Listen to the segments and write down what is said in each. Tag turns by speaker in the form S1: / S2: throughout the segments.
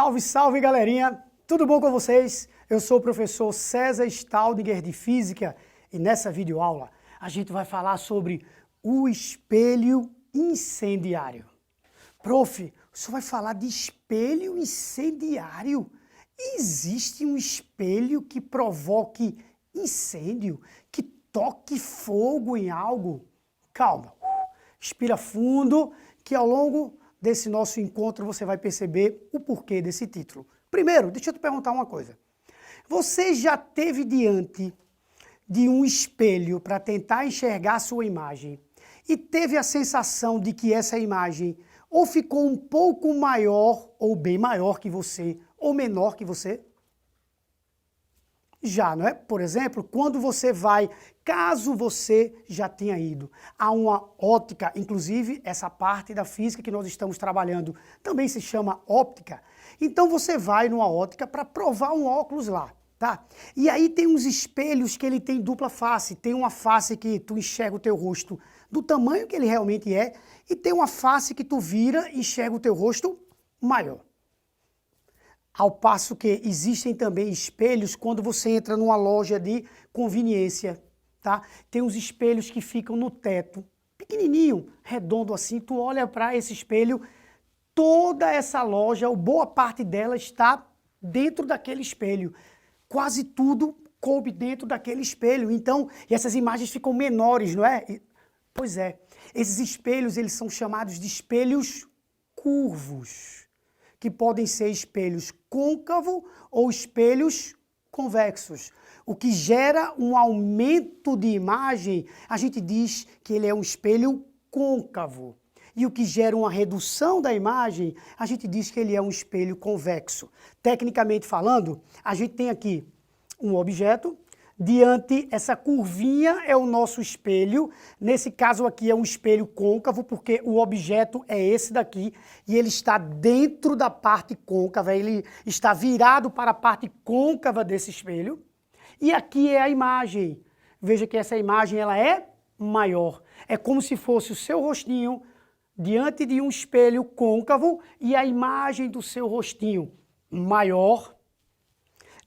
S1: Salve, salve, galerinha! Tudo bom com vocês? Eu sou o professor César Staudinger de Física e nessa videoaula a gente vai falar sobre o espelho incendiário. Prof, o senhor vai falar de espelho incendiário? Existe um espelho que provoque incêndio, que toque fogo em algo? Calma, respira fundo, que ao longo desse nosso encontro você vai perceber o porquê desse título. Primeiro, deixa eu te perguntar uma coisa. Você já teve diante de um espelho para tentar enxergar a sua imagem e teve a sensação de que essa imagem ou ficou um pouco maior ou bem maior que você ou menor que você? Já, não é? Por exemplo, quando você vai, caso você já tenha ido a uma óptica, inclusive essa parte da física que nós estamos trabalhando também se chama óptica, então você vai numa óptica para provar um óculos lá, tá? E aí tem uns espelhos que ele tem dupla face, tem uma face que tu enxerga o teu rosto do tamanho que ele realmente é e tem uma face que tu vira e enxerga o teu rosto maior. Ao passo que existem também espelhos quando você entra numa loja de conveniência, tá? Tem uns espelhos que ficam no teto, pequenininho, redondo assim, tu olha para esse espelho, toda essa loja, ou boa parte dela está dentro daquele espelho. Quase tudo coube dentro daquele espelho. Então, e essas imagens ficam menores, não é? Pois é, esses espelhos eles são chamados de espelhos curvos, que podem ser espelhos côncavo ou espelhos convexos. O que gera um aumento de imagem, a gente diz que ele é um espelho côncavo. E o que gera uma redução da imagem, a gente diz que ele é um espelho convexo. Tecnicamente falando, a gente tem aqui um objeto, diante essa curvinha é o nosso espelho, nesse caso aqui é um espelho côncavo, porque o objeto é esse daqui, e ele está dentro da parte côncava, ele está virado para a parte côncava desse espelho, e aqui é a imagem. Veja que essa imagem ela é maior, é como se fosse o seu rostinho diante de um espelho côncavo e a imagem do seu rostinho maior,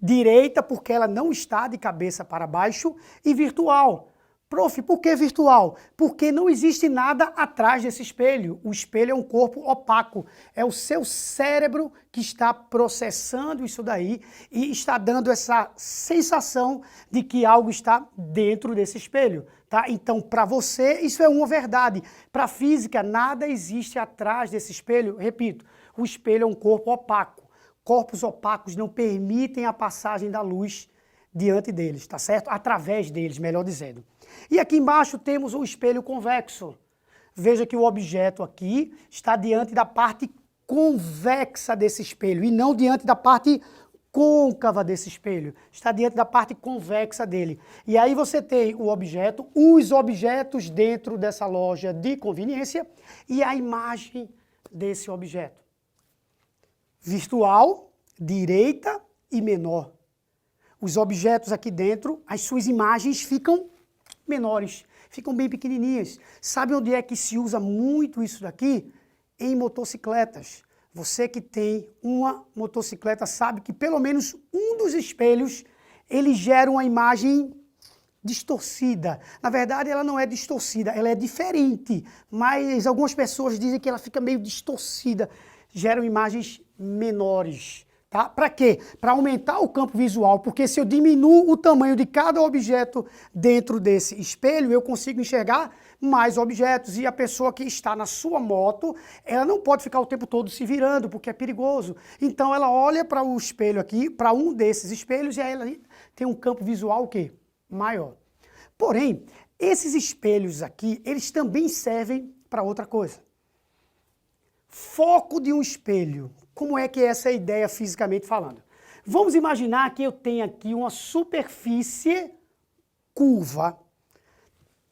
S1: direita porque ela não está de cabeça para baixo e virtual. Prof, por que virtual? Porque não existe nada atrás desse espelho. O espelho é um corpo opaco. É o seu cérebro que está processando isso daí e está dando essa sensação de que algo está dentro desse espelho. Tá? Então, para você, isso é uma verdade. Para a física, nada existe atrás desse espelho. Repito, o espelho é um corpo opaco. Corpos opacos não permitem a passagem da luz diante deles, tá certo? Através deles, melhor dizendo. E aqui embaixo temos o espelho convexo. Veja que o objeto aqui está diante da parte convexa desse espelho e não diante da parte côncava desse espelho. Está diante da parte convexa dele. E aí você tem o objeto, os objetos dentro dessa loja de conveniência e a imagem desse objeto. Virtual, direita e menor. Os objetos aqui dentro, as suas imagens ficam menores, ficam bem pequenininhas. Sabe onde é que se usa muito isso daqui? Em motocicletas. Você que tem uma motocicleta sabe que pelo menos um dos espelhos, ele gera uma imagem distorcida. Na verdade, ela não é distorcida, ela é diferente, mas algumas pessoas dizem que ela fica meio distorcida. Geram imagens menores, tá? Para quê? Para aumentar o campo visual, porque se eu diminuo o tamanho de cada objeto dentro desse espelho, eu consigo enxergar mais objetos. E a pessoa que está na sua moto, ela não pode ficar o tempo todo se virando, porque é perigoso. Então ela olha para o espelho aqui, para um desses espelhos, e aí ela tem um campo visual o quê? Maior. Porém, esses espelhos aqui, eles também servem para outra coisa. Foco de um espelho. Como é que é essa ideia fisicamente falando? Vamos imaginar que eu tenho aqui uma superfície curva,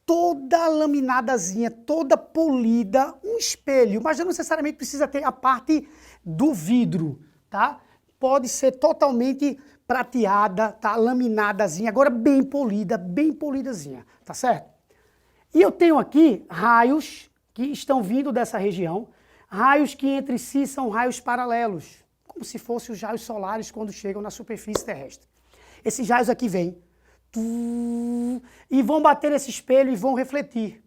S1: toda laminadazinha, toda polida, um espelho, mas não necessariamente precisa ter a parte do vidro, tá? Pode ser totalmente prateada, tá? Laminadazinha, agora bem polidazinha, tá certo? E eu tenho aqui raios que estão vindo dessa região, raios que entre si são raios paralelos, como se fossem os raios solares quando chegam na superfície terrestre. Esses raios aqui vêm e vão bater nesse espelho e vão refletir.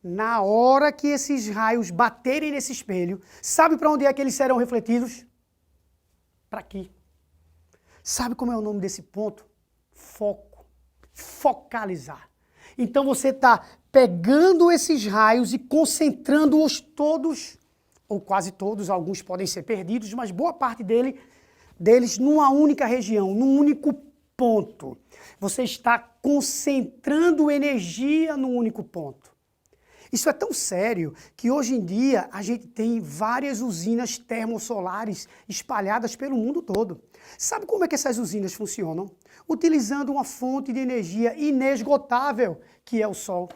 S1: Na hora que esses raios baterem nesse espelho, sabe para onde é que eles serão refletidos? Para aqui. Sabe como é o nome desse ponto? Foco. Focalizar. Então você está pegando esses raios e concentrando-os todos, ou quase todos, alguns podem ser perdidos, mas boa parte deles numa única região, num único ponto. Você está concentrando energia num único ponto. Isso é tão sério que hoje em dia a gente tem várias usinas termossolares espalhadas pelo mundo todo. Sabe como é que essas usinas funcionam? Utilizando uma fonte de energia inesgotável, que é o Sol.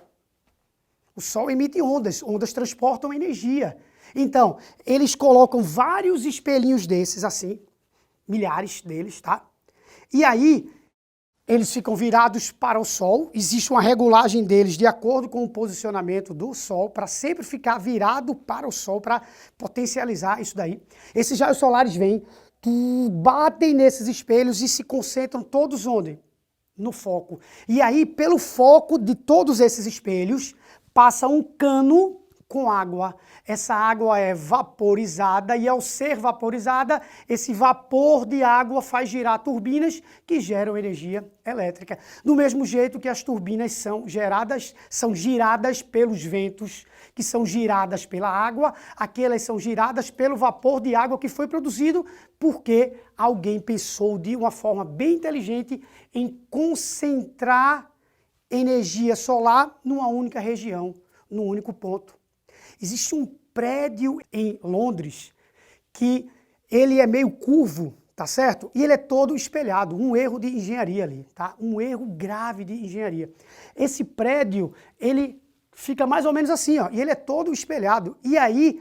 S1: O Sol emite ondas, ondas transportam energia. Então, eles colocam vários espelhinhos desses assim, milhares deles, tá? E aí, eles ficam virados para o Sol, existe uma regulagem deles de acordo com o posicionamento do Sol, para sempre ficar virado para o Sol, para potencializar isso daí. Esses raios solares vêm, batem nesses espelhos e se concentram todos onde? No foco. E aí, pelo foco de todos esses espelhos, passa um cano com água. Essa água é vaporizada e ao ser vaporizada, esse vapor de água faz girar turbinas que geram energia elétrica. Do mesmo jeito que as turbinas são giradas pelos ventos, que são giradas pela água, aquelas são giradas pelo vapor de água que foi produzido porque alguém pensou de uma forma bem inteligente em concentrar energia solar numa única região, num único ponto. Existe um prédio em Londres que ele é meio curvo, tá certo? E ele é todo espelhado, um erro de engenharia ali, tá? Um erro grave de engenharia. Esse prédio, ele fica mais ou menos assim, ó, e ele é todo espelhado. E aí,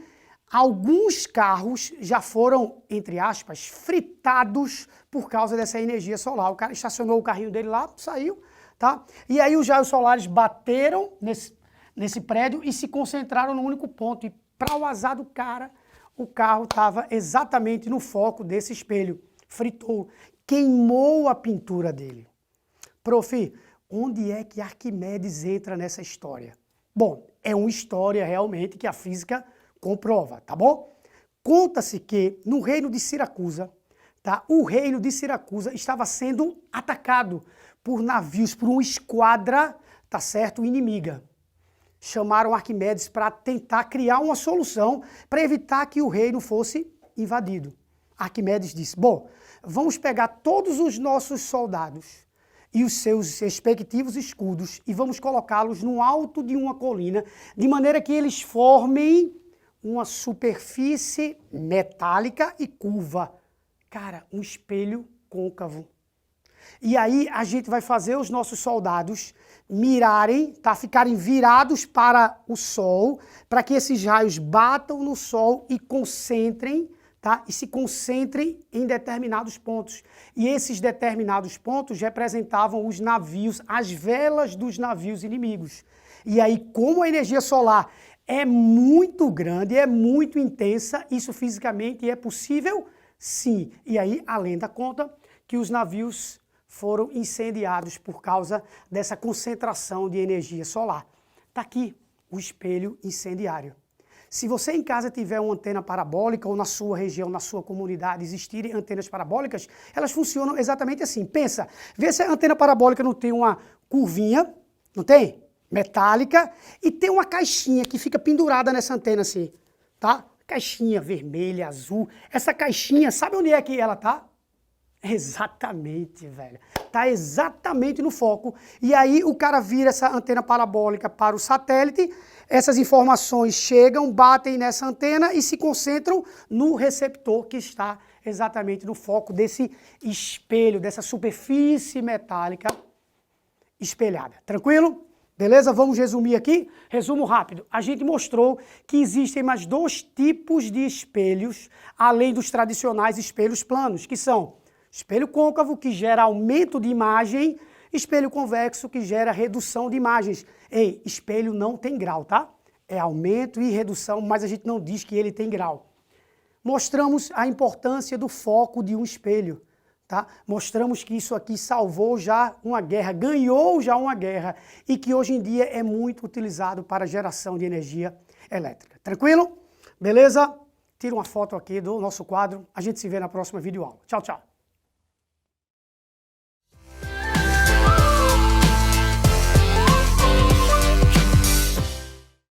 S1: alguns carros já foram, entre aspas, fritados por causa dessa energia solar. O cara estacionou o carrinho dele lá, saiu, tá? E aí os raios solares bateram nesse prédio e se concentraram num único ponto. E para o azar do cara, o carro estava exatamente no foco desse espelho. Fritou, queimou a pintura dele. Prof, onde é que Arquimedes entra nessa história? Bom, é uma história realmente que a física comprova, tá bom? Conta-se que no reino de Siracusa, tá, o reino de Siracusa estava sendo atacado por navios, por uma esquadra, tá certo, inimiga. Chamaram Arquimedes para tentar criar uma solução para evitar que o reino fosse invadido. Arquimedes disse, bom, vamos pegar todos os nossos soldados e os seus respectivos escudos e vamos colocá-los no alto de uma colina, de maneira que eles formem uma superfície metálica e curva. Cara, um espelho côncavo. E aí a gente vai fazer os nossos soldados mirarem, tá? Ficarem virados para o Sol, para que esses raios batam no Sol e concentrem, tá? E se concentrem em determinados pontos. E esses determinados pontos representavam os navios, as velas dos navios inimigos. E aí, como a energia solar é muito grande, é muito intensa, isso fisicamente é possível? Sim. E aí a lenda conta que os navios foram incendiados por causa dessa concentração de energia solar. Está aqui o espelho incendiário. Se você em casa tiver uma antena parabólica ou na sua região, na sua comunidade existirem antenas parabólicas, elas funcionam exatamente assim. Pensa, vê se a antena parabólica não tem uma curvinha, não tem? Metálica, e tem uma caixinha que fica pendurada nessa antena assim, tá? Caixinha vermelha, azul. Essa caixinha, sabe onde é que ela tá? Exatamente, velho. Tá exatamente no foco. E aí o cara vira essa antena parabólica para o satélite, essas informações chegam, batem nessa antena e se concentram no receptor que está exatamente no foco desse espelho, dessa superfície metálica espelhada. Tranquilo? Beleza? Vamos resumir aqui? Resumo rápido. A gente mostrou que existem mais dois tipos de espelhos, além dos tradicionais espelhos planos, que são espelho côncavo, que gera aumento de imagem, espelho convexo, que gera redução de imagens. Ei, espelho não tem grau, tá? É aumento e redução, mas a gente não diz que ele tem grau. Mostramos a importância do foco de um espelho. Tá? Mostramos que isso aqui salvou já uma guerra, ganhou já uma guerra e que hoje em dia é muito utilizado para geração de energia elétrica. Tranquilo? Beleza? Tira uma foto aqui do nosso quadro. A gente se vê na próxima videoaula. Tchau, tchau.